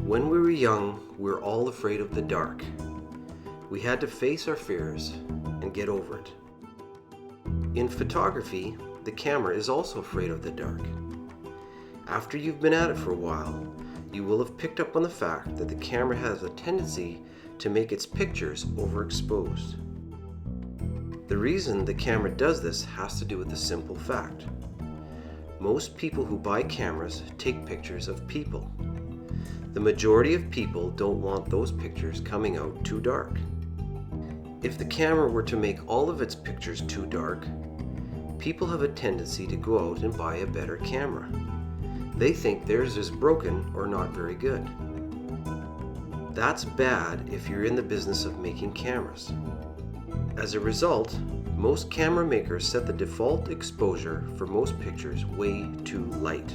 When we were young, we were all afraid of the dark. We had to face our fears and get over it. In photography, the camera is also afraid of the dark. After you've been at it for a while, you will have picked up on the fact that the camera has a tendency to make its pictures overexposed. The reason the camera does this has to do with a simple fact. Most people who buy cameras take pictures of people. The majority of people don't want those pictures coming out too dark. If the camera were to make all of its pictures too dark, people have a tendency to go out and buy a better camera. They think theirs is broken or not very good. That's bad if you're in the business of making cameras. As a result, most camera makers set the default exposure for most pictures way too light.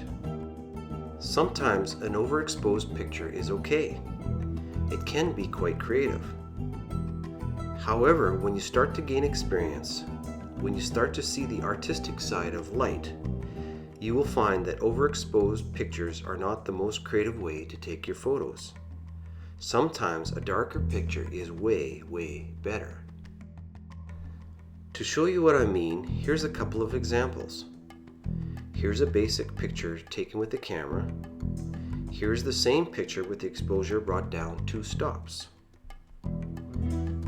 Sometimes an overexposed picture is okay. It can be quite creative. However, when you start to gain experience, when you start to see the artistic side of light, you will find that overexposed pictures are not the most creative way to take your photos. Sometimes a darker picture is way better. To show you what I mean, here's a couple of examples. Here's a basic picture taken with the camera. Here's the same picture with the exposure brought down 2 stops.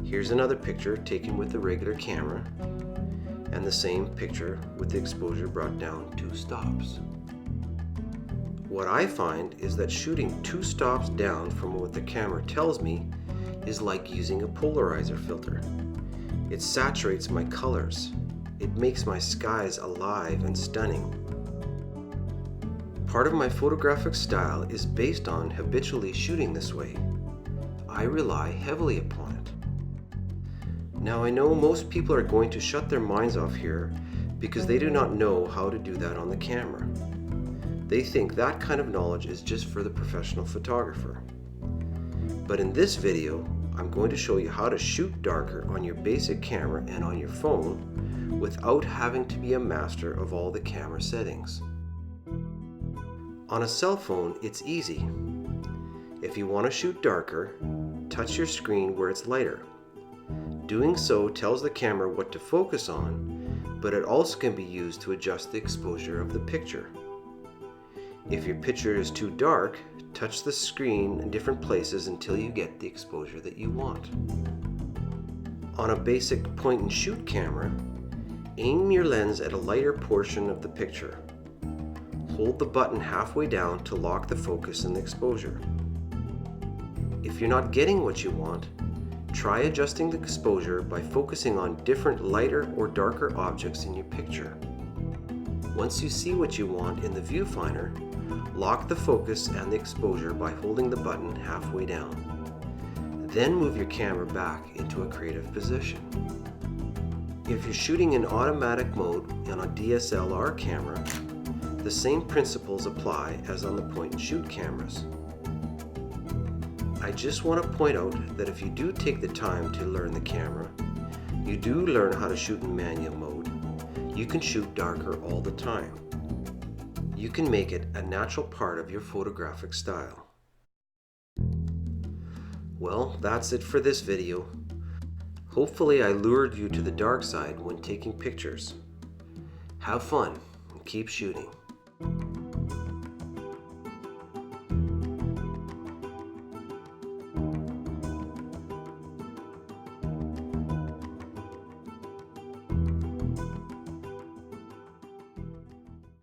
Here's another picture taken with the regular camera, and the same picture with the exposure brought down 2 stops. What I find is that shooting 2 stops down from what the camera tells me is like using a polarizer filter. It saturates my colors. It makes my skies alive and stunning. Part of my photographic style is based on habitually shooting this way. I rely heavily upon it. Now I know most people are going to shut their minds off here because they do not know how to do that on the camera. They think that kind of knowledge is just for the professional photographer. But in this video, I'm going to show you how to shoot darker on your basic camera and on your phone without having to be a master of all the camera settings. On a cell phone, it's easy. If you want to shoot darker, touch your screen where it's lighter. Doing so tells the camera what to focus on, but it also can be used to adjust the exposure of the picture. If your picture is too dark, touch the screen in different places until you get the exposure that you want. On a basic point-and-shoot camera, aim your lens at a lighter portion of the picture. Hold the button halfway down to lock the focus and the exposure. If you're not getting what you want, try adjusting the exposure by focusing on different lighter or darker objects in your picture. Once you see what you want in the viewfinder, lock the focus and the exposure by holding the button halfway down. Then move your camera back into a creative position. If you're shooting in automatic mode on a DSLR camera, the same principles apply as on the point-and-shoot cameras. I just want to point out that if you do take the time to learn the camera, you do learn how to shoot in manual mode, you can shoot darker all the time. You can make it a natural part of your photographic style. Well, that's it for this video. Hopefully I lured you to the dark side when taking pictures. Have fun and keep shooting.